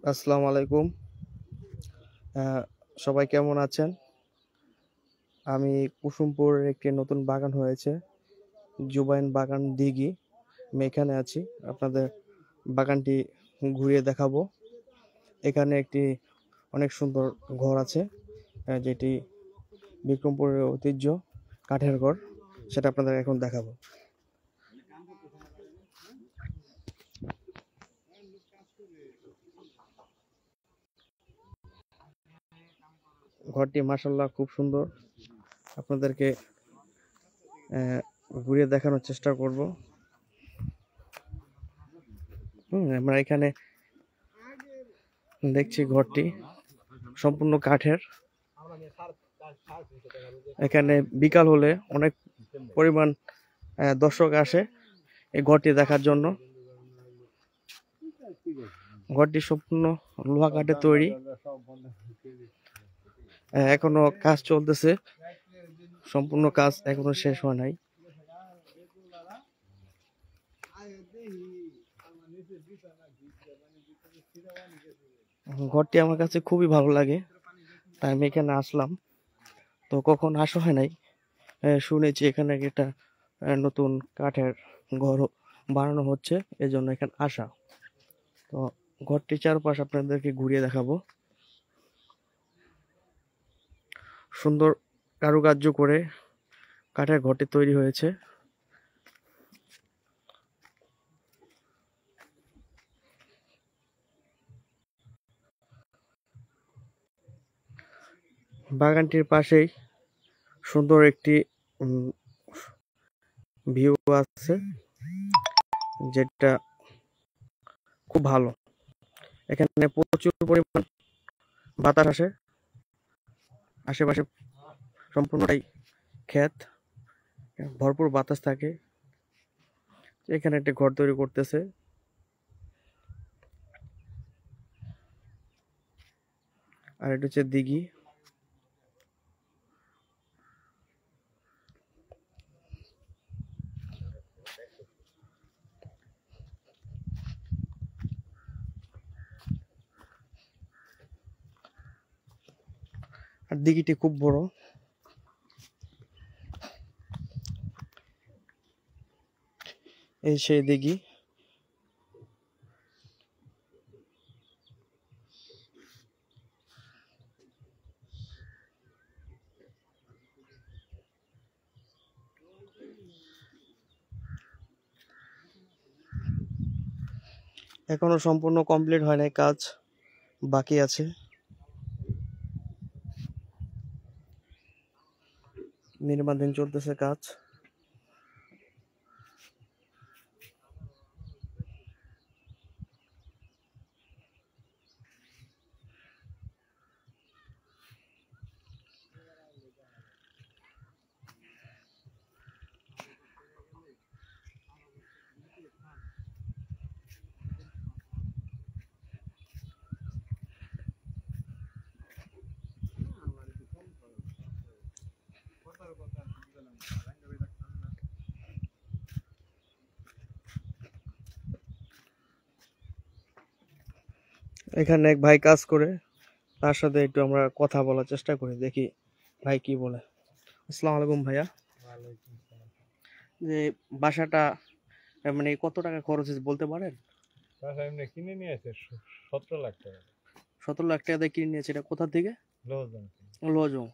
আসসালামু আলাইকুম। আহ, সবাই কেমন আছেন? আমি কুসুমপুরের একটি নতুন বাগান হয়েছে, জুবাইন বাগান দিঘি। আমি এখানে আছি, আপনাদের বাগানটি ঘুরিয়ে দেখাবো। এখানে একটি অনেক সুন্দর ঘর আছে, যেটি বিক্রমপুরের ঐতিহ্য, কাঠের ঘর। সেটা আপনাদের এখন দেখাবো। ঘরটি মাশাআল্লাহ খুব সুন্দর, আপনাদেরকে ঘুরিয়ে দেখানোর চেষ্টা করব। আমরা এখানে দেখছি ঘরটি সম্পূর্ণ কাঠের। এখানে বিকাল হলে অনেক পরিমাণ দর্শক আসে এই ঘরটি দেখার জন্য। ঘরটি সম্পূর্ণ লোহা কাঠের তৈরি, এখনো কাজ চলতেছে, সম্পূর্ণ কাজ এখনো শেষ হয় নাই। ঘরটি আমার কাছে খুবই ভালো লাগে, তাই আমি এখানে আসলাম। তো কখন আসা হয় নাই, শুনেছি এখানে একটা নতুন কাঠের ঘর বানানো হচ্ছে, এজন্য এখানে আসা। তো ঘরটির চারপাশ আপনাদেরকে ঘুরিয়ে দেখাবো। সুন্দর কারুকার্য করে কাঠের ঘরটি তৈরি হয়েছে। বাগানটির পাশেই সুন্দর একটি ভিউ আছে, যেটা খুব ভালো। এখানে প্রচুর পরিমাণ বাতাস আসে, আশেপাশে সম্পূর্ণটাই ক্ষেত, ভরপুর বাতাস থাকে। এখানে একটি ঘর তৈরি করতেছে। আর এটা হচ্ছে দিঘি। আর দিঘিটি খুব বড়। এই সেই দিঘি। এখনো সম্পূর্ণ কমপ্লিট হয় নাই, কাজ বাকি আছে। নির্মাণাধীন চলতেছে কাজ। এখানে এক ভাই কাজ করে, তার সাথে একটু আমরা কথা বলার চেষ্টা করি, দেখি ভাই কি বলে। আসসালামু আলাইকুম ভাইয়া। যে বাসাটা মানে কত টাকা খরচ হয়েছে বলতে পারেন? বাসা এমনি কিনে নিয়ে আসে 17 লাখ টাকা। 17 লাখ টাকা দিয়ে কিনে নিয়েছে। এটা কোথা থেকে? লোহজন। লজং।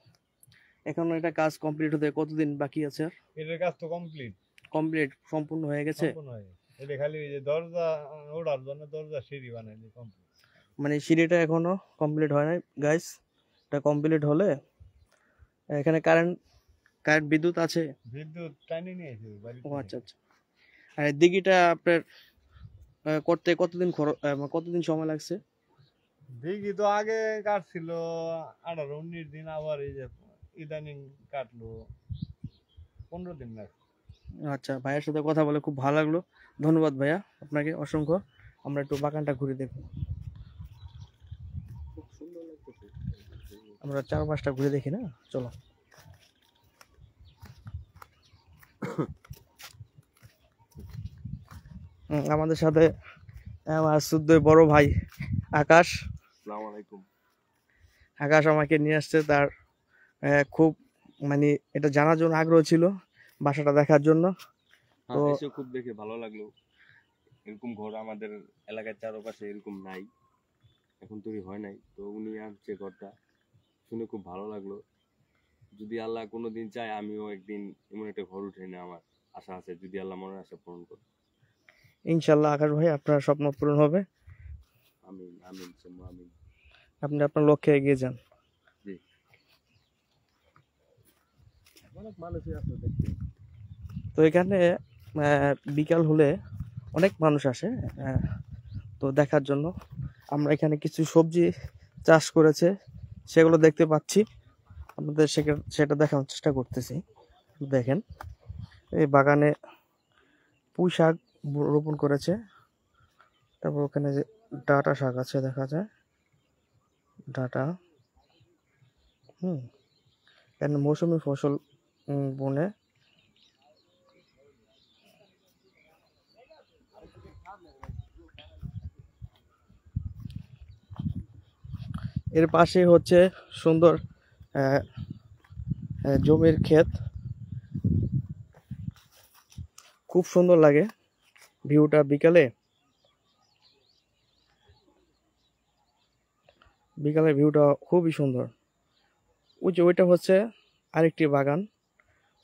এখন এটা কাজ কমপ্লিট হতে কতদিন বাকি আছে? এটার কাজ তো কমপ্লিট। কমপ্লিট সম্পূর্ণ হয়ে গেছে? সম্পূর্ণ হয়ে গেছে। এটা খালি ওই যে দরজা ওঠার জন্য দরজা সিঁড়ি বানাইলে কমপ্লিট। মানে সিঁড়িটা এখনো কমপ্লিট হয় নাই গাইস। এটা কমপ্লিট হলে এখানে কারেন্ট কারেন্ট বিদ্যুৎ আছে? বিদ্যুৎ টাইনে নিয়ে এসে বাড়ি ও থেকে। আচ্ছা আচ্ছা। আর এই দিঘিটা আপনার করতে কতদিন কতদিন সময় লাগছে? দিঘি তো আগে কাটছিল 18-19 দিন, আবার এই যে ইদানিং কাটলো 15 দিন লাগছে। আচ্ছা, ভাইয়ের সাথে কথা বলে খুব ভালো লাগলো। ধন্যবাদ ভাইয়া, আপনাকে অসংখ্য। আমরা একটু বাগানটা ঘুরে দেখবো। আমরা চারপাশটা ঘুরে দেখি না, চলো। আমাদের সাথে আমার শুদ্ধই বড় ভাই আকাশ। আসসালামু আলাইকুম। আকাশ আমাকে নিয়ে আসছে, তার খুব মানে এটা জানার জন্য আগ্রহ ছিল, বাসাটা দেখার জন্য। তো এসে খুব দেখে ভালো লাগলো। এরকম ঘর আমাদের এলাকার চারপাশে এরকম নাই, এখন তৈরি হয় নাই। তো উনি আনছে ঘরটা, শুনে খুব ভালো লাগলো। যদি আল্লাহ কোনোদিন চায় আমিও একদিন এমন একটা ঘর উঠে না, আমার আশা আছে, যদি আল্লাহ মনের আশা পূরণ করে। ইনশাল্লাহ আকাশ ভাই আপনার স্বপ্ন পূরণ হবে। আমিন আমিন সুম্মা আমিন। আপনি আপনার লক্ষ্যে এগিয়ে যান। জি। অনেক মানুষই আছে দেখতে। তো এখানে বিকাল হলে অনেক মানুষ আসে তো দেখার জন্য। আমরা এখানে কিছু সবজি চাষ করেছে, সেগুলো দেখতে পাচ্ছি, আমাদের সেটা দেখানোর চেষ্টা করতেছি। দেখেন, এই বাগানে পুঁই শাক রোপণ করেছে, তারপর ওখানে যে ডাঁটা শাক আছে দেখা যায়, ডাঁটা। এখানে মৌসুমী ফসল বনে। এর পাশে হচ্ছে সুন্দর জমির ক্ষেত, খুব সুন্দর লাগে ভিউটা বিকালে। বিকালের ভিউটা খুবই সুন্দর। ওই যে ওইটা হচ্ছে আরেকটি বাগান,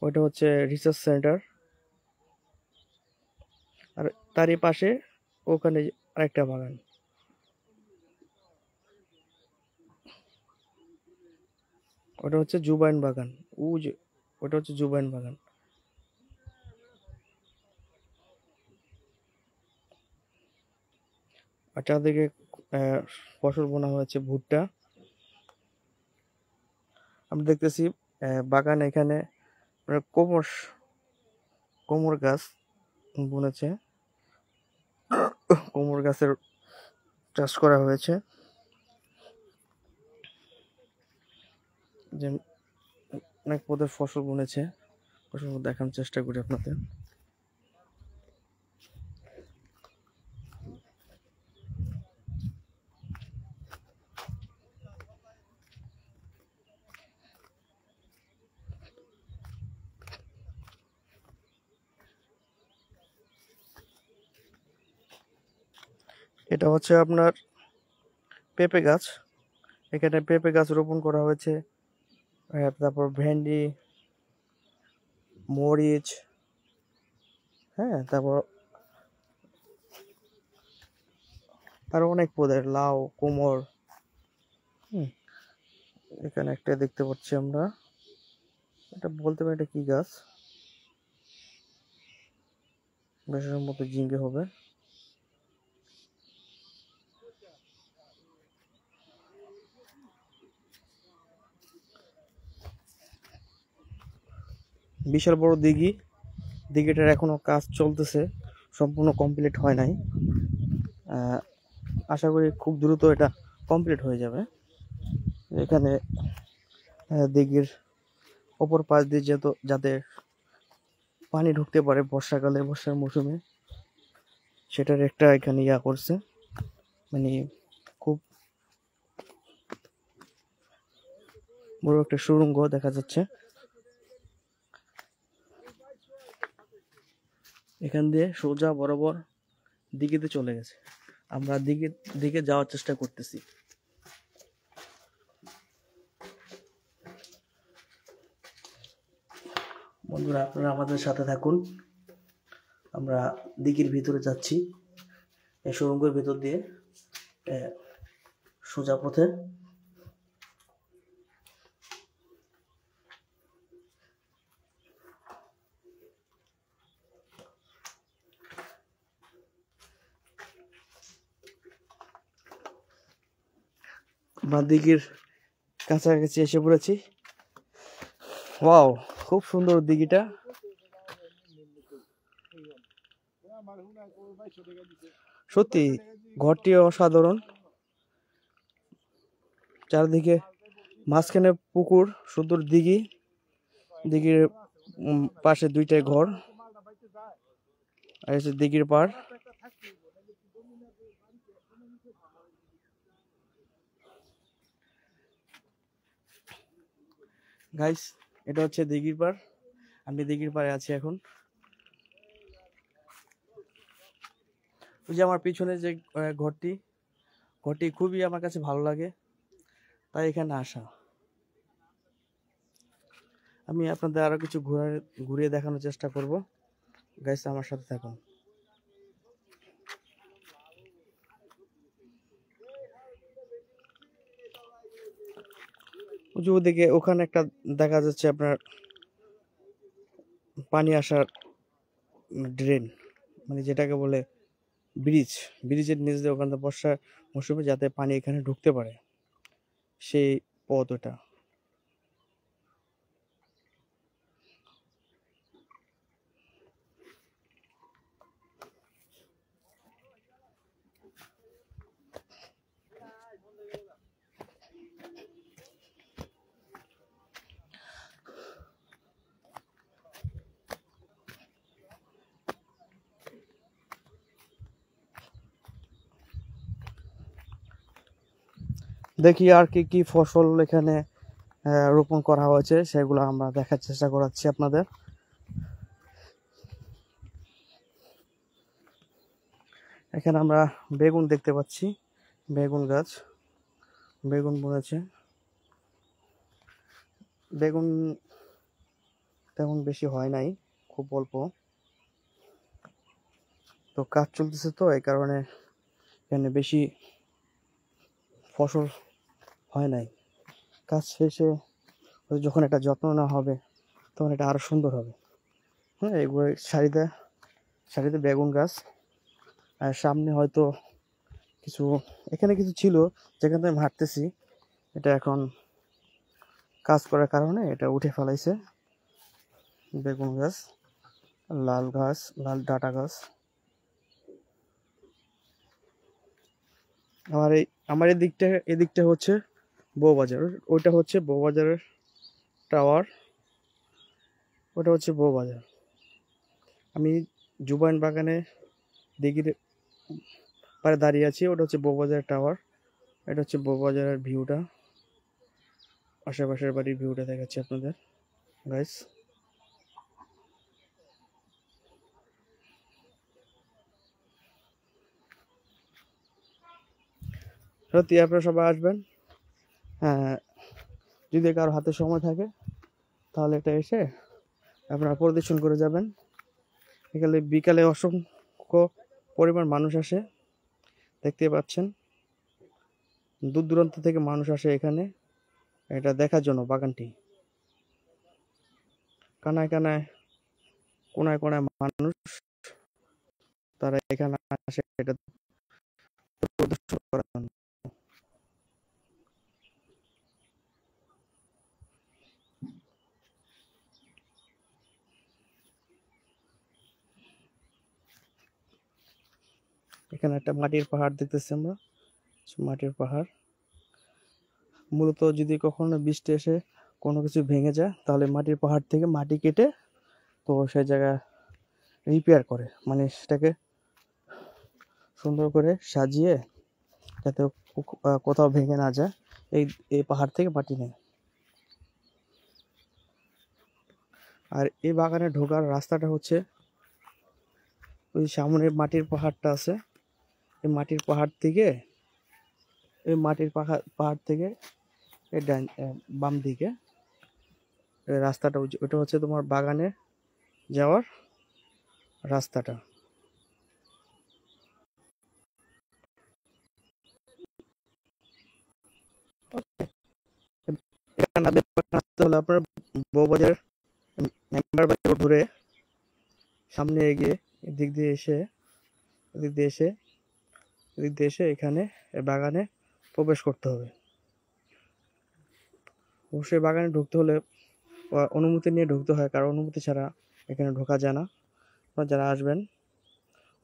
ওইটা হচ্ছে রিসার্চ সেন্টার। আর তারই পাশে ওখানে আরেকটা বাগান। ওটা হচ্ছে জুবাইন বাগান। ও যে ওটা হচ্ছে জুবাইন বাগান। আর চারদিকে ফসল বোনা হয়েছে ভুট্টা। আমরা দেখতেছি বাগান, এখানে কোমর গাছ বুনেছে, কোমর গাছের চাষ করা হয়েছে। যে অনেক পদের ফসল বুনেছে, ফসল দেখানোর চেষ্টা করি আপনাদের। এটা হচ্ছে আপনার পেঁপে গাছ। এখানে পেঁপে গাছ রোপণ করা হয়েছে, তারপর ভেন্ডি, মরিচ, তারপর আরো অনেক পদের লাউ, কুমড়। এখানে একটা দেখতে পাচ্ছি আমরা, এটা বলতে পারি এটা কি গাছ, বেশ সম্ভবত ঝিঙ্গে হবে। বিশাল বড় দিঘি, দিঘিটার এখনো কাজ চলতেছে, সম্পূর্ণ কমপ্লিট হয় নাই। আশা করি খুব দ্রুত এটা কমপ্লিট হয়ে যাবে। এখানে দিঘির অপর পাশ দিয়ে যাতে পানি ঢুকতে পারে বর্ষাকালে, বর্ষার মৌসুমে, সেটার একটা এখানে করছে, মানে খুব বড় একটা সুড়ঙ্গ দেখা যাচ্ছে। এখান দিয়ে সোজা বরাবর দিঘিতে চলে গেছে। আমরা দিকে যাওয়ার চেষ্টা করতেছি। বন্ধুরা, আপনারা আমাদের সাথে থাকুন, আমরা দিঘির ভিতরে যাচ্ছি, এই সুড়ঙ্গের ভিতর দিয়ে সোজা পথে। আমরা দিঘির কাছাকাছি এসে পড়েছি। ওয়াও, খুব সুন্দর দিঘিটা। সত্যি ঘরটি অসাধারণ। চারদিকে মাঝখানে পুকুর, সুন্দর দিঘি, দিঘির পাশে দুইটাই ঘর, আর দিঘির পাড়। গাইস, এটা হচ্ছে দিঘির পাড়। আমি দিঘির পাড়ে আছি এখন। ওই যে আমার পিছনে যে ঘরটি, ঘরটি খুবই আমার কাছে ভালো লাগে, তাই এখানে আসা। আমি আপনাদের আরো কিছু ঘুরিয়ে দেখানোর চেষ্টা করব। গাইস, আমার সাথে থাকুন। ওই যে ওদিকে ওখানে একটা দেখা যাচ্ছে আপনার পানি আসার ড্রেন, মানে যেটাকে বলে ব্রিজ। ব্রিজের নিচ দিয়ে ওখানে বর্ষার মৌসুমে যাতে পানি এখানে ঢুকতে পারে, সেই পথ ওটা। দেখি আর কি কি ফসল এখানে রোপণ করা হয়েছে, সেগুলো আমরা দেখার চেষ্টা করাচ্ছি আপনাদের। এখানে আমরা বেগুন দেখতে পাচ্ছি, বেগুন গাছ, বেগুন বুনেছে। বেগুন তেমন বেশি হয় নাই, খুব অল্প। তো কাজ চলতেছে, তো এই কারণে এখানে বেশি ফসল হয় নাই। কাজ শেষে যখন এটা যত্ন নেওয়া হবে, তখন এটা আরো সুন্দর হবে। হ্যাঁ, এগুলো সারিতে সারিতে বেগুন গাছ। আর সামনে হয়তো কিছু, এখানে কিছু ছিল যেখান থেকে আমি হাঁটতেছি, এটা এখন কাজ করার কারণে এটা উঠে ফেলাইছে। বেগুন গাছ, লাল গাছ, লাল ডাঁটা গাছ। আমার এদিকটা হচ্ছে বউবাজার। ওইটা হচ্ছে বউবাজারের টাওয়ার, ওটা হচ্ছে বউবাজার। আমি জুবাইন বাগানে দিঘির পাড়ে দাঁড়িয়ে আছি, ওটা হচ্ছে বউবাজার টাওয়ার। এটা হচ্ছে বউবাজারের ভিউটা, আশেপাশের বাড়ির ভিউটা দেখাচ্ছি আপনাদের গাইস। সত্যি আপনারা সবাই আসবেন। হ্যাঁ, যদি কারো হাতে সময় থাকে তাহলে এটা এসে আপনারা পরিদর্শন করে যাবেন। বিকালে অসংখ্য পরিমাণ মানুষ আসে, দেখতে পাচ্ছেন। দূর দূরান্ত থেকে মানুষ আসে এখানে এটা দেখার জন্য। বাগানটি কানায় কানায়, কোনায় কোনায় মানুষ, তারা এখানে আসে এটা পরিদর্শন করার জন্য। এখানে একটা মাটির পাহাড় দেখতেছি আমরা, মাটির পাহাড়। মূলত যদি কখনো বৃষ্টি এসে কোনো কিছু ভেঙে যায়, তাহলে মাটির পাহাড় থেকে মাটি কেটে তো সেই জায়গায় রিপেয়ার করে, মানে সেটাকে সুন্দর করে সাজিয়ে যাতে কোথাও ভেঙে না যায়, এই এই পাহাড় থেকে মাটি নেয়। আর এই বাগানে ঢোকার রাস্তাটা হচ্ছে ওই সামনে মাটির পাহাড়টা আছে, এই মাটির পাহাড় থেকে, এই মাটির পাহাড় থেকে এই বাম দিকে এই রাস্তাটা, ওটা হচ্ছে তোমার বাগানে যাওয়ার রাস্তাটা। এখানে আসতে হলে আপনার বউবাজার মেম্বার বাড়ি ঘুরে সামনে এগিয়ে এদিক দিয়ে এসে, এদিক দিয়ে এসে, এদিক দিয়ে এসে এখানে বাগানে প্রবেশ করতে হবে। অবশ্যই বাগানে ঢুকতে হলে অনুমতি নিয়ে ঢুকতে হয়, কারণ অনুমতি ছাড়া এখানে ঢোকা যায় না। আপনারা যারা আসবেন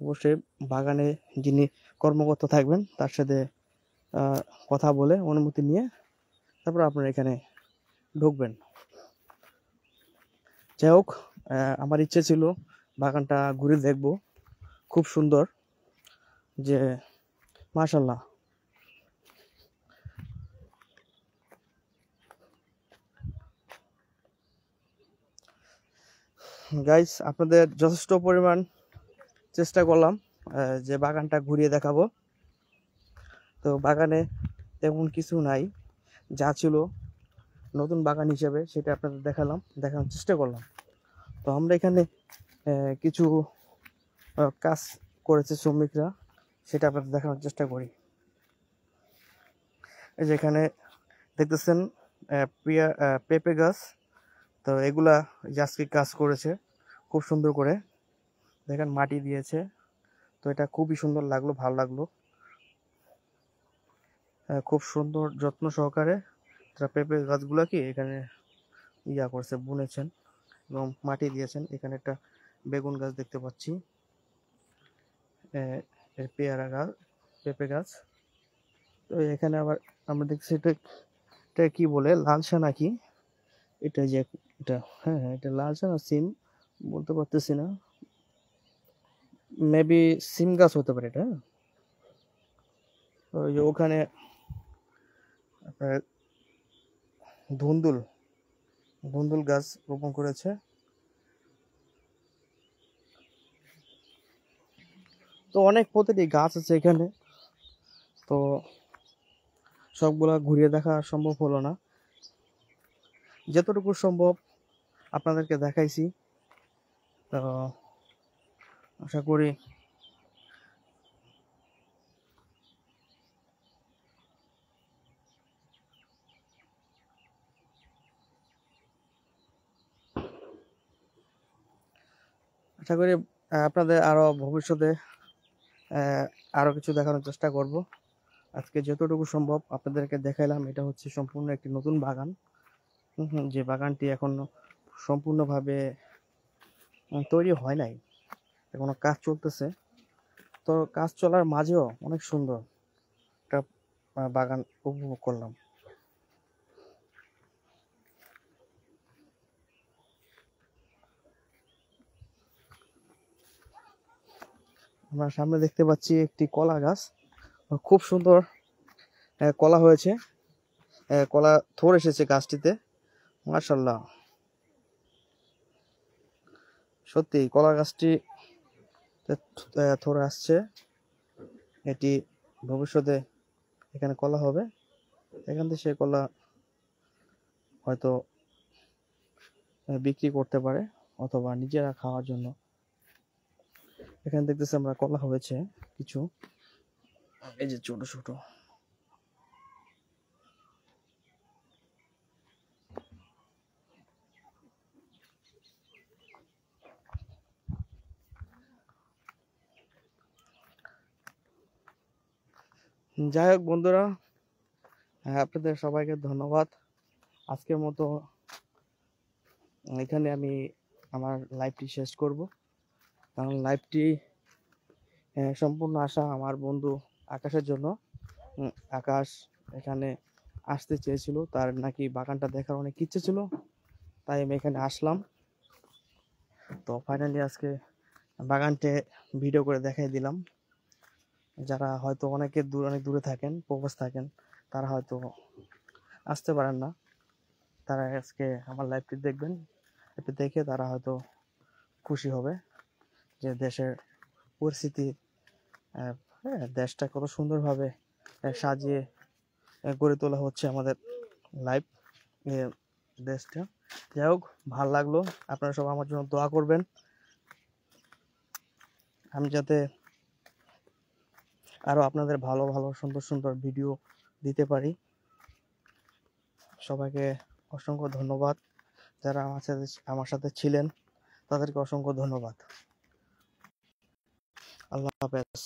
অবশ্যই বাগানে যিনি কর্মকর্তা থাকবেন তার সাথে কথা বলে অনুমতি নিয়ে তারপর আপনারা এখানে ঢুকবেন। যাই হোক, আমার ইচ্ছে ছিল বাগানটা ঘুরে দেখব, খুব সুন্দর। যে মাশাল্লাহ। গাইস, আপনাদের যথেষ্ট পরিমাণ চেষ্টা করলাম যে বাগানটা ঘুরিয়ে দেখাবো। তো বাগানে তেমন কিছু নাই, যা ছিল নতুন বাগান হিসেবে সেটা আপনাদের দেখানোর চেষ্টা করলাম। তো আমরা এখানে কিছু কাজ করেছে শ্রমিকরা, সেটা আপনাদের দেখানোর চেষ্টা করি। এই যে এখানে দেখতেছেন পেঁপে গাছ। তো এগুলা যে আজকে কাজ করেছে খুব সুন্দর করে, দেখেন মাটি দিয়েছে। তো এটা খুবই সুন্দর লাগলো, ভালো লাগলো। খুব সুন্দর যত্ন সহকারে তারা পেঁপে গাছগুলাকে এখানে করছে, বুনেছেন এবং মাটি দিয়েছেন। এখানে একটা বেগুন গাছ দেখতে পাচ্ছি, পেয়ারা গাছ, পেঁপে গাছ। তো এখানে আবার আমরা দেখছি এটা কি বলে, লালসা নাকি এটা, যে এটা, হ্যাঁ হ্যাঁ, এটা লালসা না সিম বলতে পারতেছি না, মেবি সিম গাছ হতে পারে এটা। ওই যে ওখানে আপনার ধুন্দুল গাছ রোপণ করেছে। তো অনেক প্রতিটি গাছ আছে এখানে, তো সবগুলা ঘুরিয়ে দেখা সম্ভব হলো না, যতটুকু সম্ভব আপনাদেরকে দেখাইছি। তো আশা করি আপনাদের আরো ভবিষ্যতে আরো কিছু দেখানোর চেষ্টা করব। আজকে যতটুকু সম্ভব আপনাদেরকে দেখাইলাম। এটা হচ্ছে সম্পূর্ণ একটি নতুন বাগান, যে বাগানটি এখনো সম্পূর্ণভাবে তৈরি হয় নাই, এখনো কাজ চলতেছে। তো কাজ চলার মাঝেও অনেক সুন্দর একটা বাগান উপভোগ করলাম। আমরা সামনে দেখতে পাচ্ছি একটি কলা গাছ, খুব সুন্দর কলা হয়েছে, কলা থোর এসেছে গাছটিতে, মাশাল্লাহ। সত্যি কলা গাছটি থোর আসছে, এটি ভবিষ্যতে এখানে কলা হবে, এখান থেকে সে কলা হয়তো বিক্রি করতে পারে অথবা নিজেরা খাওয়ার জন্য। এখানে দেখতেছি আমরা কলা হয়েছে কিছু, এই যে ছোট ছোট। যাই হোক বন্ধুরা, আপনাদের সবাইকে ধন্যবাদ। আজকের মতো এখানে আমি আমার লাইভটি শেষ করব, কারণ লাইভটি সম্পূর্ণ আশা আমার বন্ধু আকাশের জন্য। আকাশ এখানে আসতে চেয়েছিল, তার নাকি বাগানটা দেখার অনেক ইচ্ছে ছিল, তাই আমি এখানে আসলাম। তো ফাইনালি আজকে বাগানটি ভিডিও করে দেখাই দিলাম। যারা হয়তো অনেক দূরে থাকেন, প্রবাস থাকেন, তারা হয়তো আসতে পারেন না, তারা আজকে আমার লাইভটি দেখবেন। এটি দেখে তারা হয়তো খুশি হবে যে দেশের পরিস্থিতি, হ্যাঁ, দেশটা কত সুন্দরভাবে সাজিয়ে গড়ে তোলা হচ্ছে আমাদের লাইফ দেশটা। যাই হোক, ভালো লাগলো। আপনারা সব আমার জন্য দোয়া করবেন, আমি যাতে আরো আপনাদের ভালো ভালো সুন্দর সুন্দর ভিডিও দিতে পারি। সবাইকে অসংখ্য ধন্যবাদ, যারা আমার সাথে ছিলেন তাদেরকে অসংখ্য ধন্যবাদ। আল্লাহ হাফেজ।